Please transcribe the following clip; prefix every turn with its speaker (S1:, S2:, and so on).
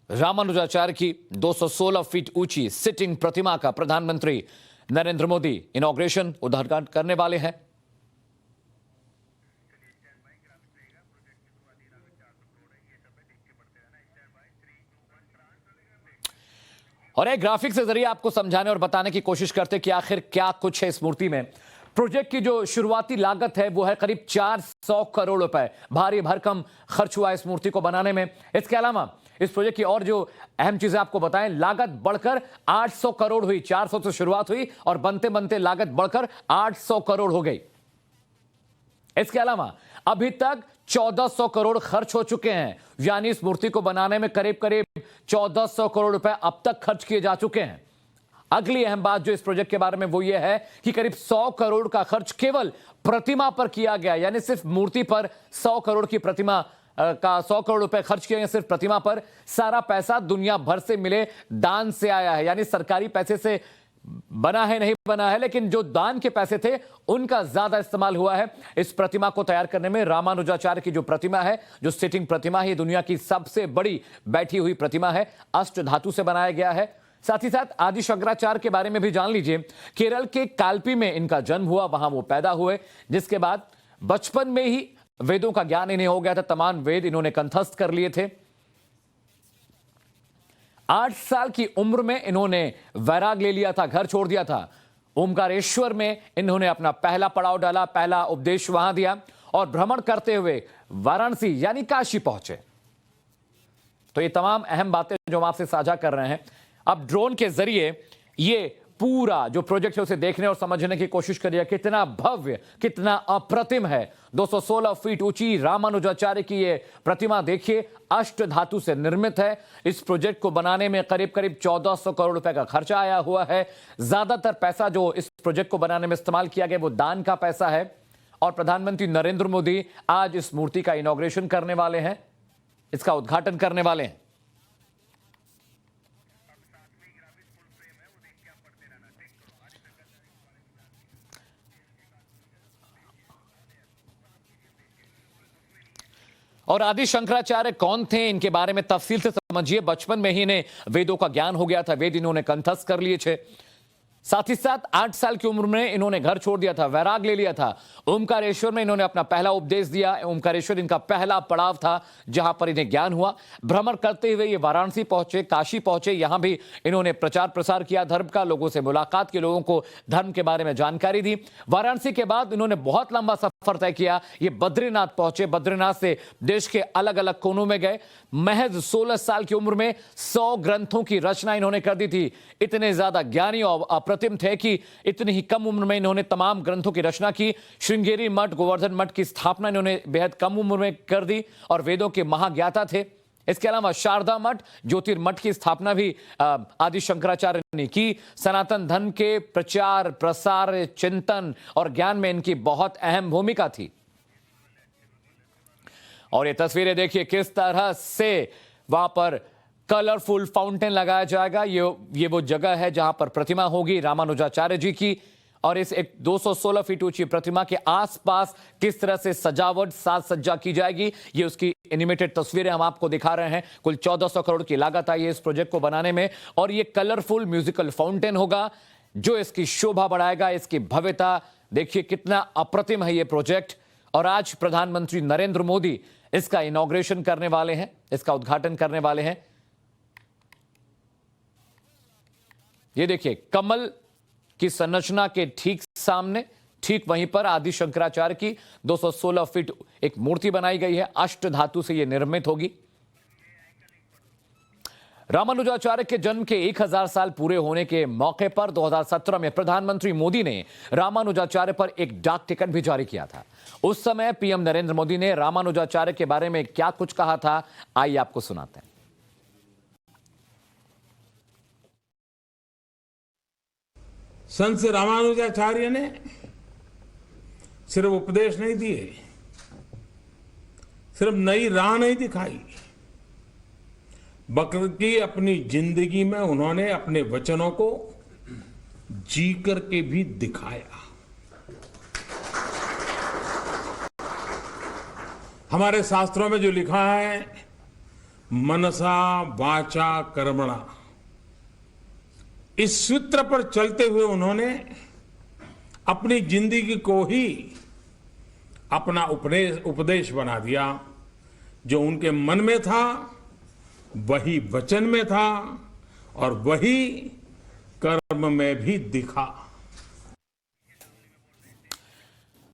S1: रामानुजाचार्य की 216 फीट ऊंची सिटिंग प्रतिमा का प्रधानमंत्री नरेंद्र मोदी इनॉग्रेशन उद्घाटन करने वाले हैं। और एक ग्राफिक से जरिए आपको समझाने और बताने की कोशिश करते कि आखिर क्या कुछ है इस मूर्ति में। प्रोजेक्ट की जो शुरुआती लागत है वो है करीब 400 करोड़ रुपए। भारी भरकम खर्च हुआ इस मूर्ति को बनाने में। इसके अलावा इस प्रोजेक्ट की और जो अहम चीजें आपको बताएं, लागत बढ़कर 800 करोड़ हुई। 400 से शुरुआत हुई और बनते बनते लागत बढ़कर 800 करोड़ हो गई। इसके अलावा अभी तक 1400 करोड़ खर्च हो चुके हैं, यानी इस मूर्ति को बनाने में करीब करीब 1400 करोड़ रुपए अब तक खर्च किए जा चुके हैं। अगली अहम बात जो इस प्रोजेक्ट के बारे में वो ये है कि करीब 100 करोड़ का खर्च केवल प्रतिमा पर किया गया, यानी सिर्फ मूर्ति पर 100 करोड़ की प्रतिमा का 100 करोड़ रुपए खर्च किए गए सिर्फ प्रतिमा पर। सारा पैसा दुनिया भर से मिले दान से आया है, यानी सरकारी पैसे से बना है नहीं बना है, लेकिन जो दान के पैसे थे उनका ज्यादा इस्तेमाल हुआ है इस प्रतिमा को तैयार करने में। रामानुजाचार्य की जो प्रतिमा है, जो सिटिंग प्रतिमा है, दुनिया की सबसे बड़ी बैठी हुई प्रतिमा है। अष्ट धातु से बनाया गया है। साथ ही साथ आदि शंकराचार्य के बारे में भी जान लीजिए। केरल के काल्पी में इनका जन्म हुआ, वहां वो पैदा हुए, जिसके बाद बचपन में ही वेदों का ज्ञान इन्हें हो गया था। तमाम वेद इन्होंने कंठस्थ कर लिए थे। 8 साल की उम्र में इन्होंने वैराग ले लिया था, घर छोड़ दिया था। ओमकारेश्वर में इन्होंने अपना पहला पड़ाव डाला, पहला उपदेश वहां दिया और भ्रमण करते हुए वाराणसी यानी काशी पहुंचे। तो ये तमाम अहम बातें जो हम आपसे साझा कर रहे हैं, अब ड्रोन के जरिए ये पूरा जो प्रोजेक्ट है उसे देखने और समझने की कोशिश करिए। कितना भव्य, कितना अप्रतिम है। 216 फीट ऊंची रामानुजाचार्य की ये प्रतिमा देखिए, अष्ट धातु से निर्मित है। इस प्रोजेक्ट को बनाने में करीब करीब 1400 करोड़ रुपए का खर्चा आया हुआ है। ज्यादातर पैसा जो इस प्रोजेक्ट को बनाने में इस्तेमाल किया गया वो दान का पैसा है। और प्रधानमंत्री नरेंद्र मोदी आज इस मूर्ति का इनॉग्रेशन करने वाले हैं, इसका उद्घाटन करने वाले हैं। और आदि शंकराचार्य कौन थे, इनके बारे में तफसील से समझिए। बचपन में ही इन्हें वेदों का ज्ञान हो गया था, वेद इन्होंने कंठस्थ कर लिए थे। साथ ही साथ 8 साल की उम्र में इन्होंने घर छोड़ दिया था, वैराग ले लिया था। ओमकारेश्वर में इन्होंने अपना पहला उपदेश दिया। ओमकारेश्वर इनका पहला पड़ाव था जहां पर इन्हें ज्ञान हुआ। भ्रमण करते हुए ये वाराणसी पहुंचे, काशी पहुंचे। यहां भी इन्होंने प्रचार प्रसार किया धर्म का, लोगों से मुलाकात की, लोगों को धर्म के बारे में जानकारी दी। वाराणसी के बाद इन्होंने बहुत लंबा सफर तय किया, ये बद्रीनाथ पहुंचे। बद्रीनाथ से देश के अलग अलग कोनों में गए। महज 16 साल की उम्र में 100 ग्रंथों की रचना इन्होंने कर दी थी। इतने ज्यादा ज्ञानी और अप्रतिम थे कि इतनी ही कम उम्र में इन्होंने तमाम ग्रंथों की रचना की। श्रृंगेरी मठ, गोवर्धन मठ की स्थापना इन्होंने बेहद कम उम्र में कर दी और वेदों के महाज्ञाता थे। इसके अलावा शारदा मठ, ज्योतिर्मठ की स्थापना भी आदि शंकराचार्य ने की। सनातन धर्म के प्रचार प्रसार, चिंतन और ज्ञान में इनकी बहुत अहम भूमिका थी। और ये तस्वीरें देखिए किस तरह से वहां पर कलरफुल फाउंटेन लगाया जाएगा। ये वो जगह है जहां पर प्रतिमा होगी रामानुजाचार्य जी की। और इस एक 216 फीट ऊंची प्रतिमा के आसपास किस तरह से सजावट, साज सज्जा की जाएगी, ये उसकी एनिमेटेड तस्वीरें हम आपको दिखा रहे हैं। कुल 1400 करोड़ की लागत आई है इस प्रोजेक्ट को बनाने में। और ये कलरफुल म्यूजिकल फाउंटेन होगा जो इसकी शोभा बढ़ाएगा, इसकी भव्यता देखिए कितना अप्रतिम है ये प्रोजेक्ट। और आज प्रधानमंत्री नरेंद्र मोदी इसका इनॉग्रेशन करने वाले हैं, इसका उद्घाटन करने वाले हैं। ये देखिए कमल की संरचना के ठीक सामने, ठीक वहीं पर आदि शंकराचार्य की 216 फीट एक मूर्ति बनाई गई है। अष्ट धातु से यह निर्मित होगी। रामानुजाचार्य के जन्म के 1000 साल पूरे होने के मौके पर 2017 में प्रधानमंत्री मोदी ने रामानुजाचार्य पर एक डाक टिकट भी जारी किया था। उस समय पीएम नरेंद्र मोदी ने रामानुजाचार्य के बारे में क्या कुछ कहा था, आइए आपको सुनाते हैं।
S2: संत रामानुजाचार्य ने सिर्फ उपदेश नहीं दिए, सिर्फ नई राह नहीं दिखाई, बल्कि अपनी जिंदगी में उन्होंने अपने वचनों को जी करके भी दिखाया। हमारे शास्त्रों में जो लिखा है, मनसा वाचा कर्मणा, इस सूत्र पर चलते हुए उन्होंने अपनी जिंदगी को ही अपना उपदेश बना दिया। जो उनके मन में था वही वचन में था और वही कर्म में भी दिखा।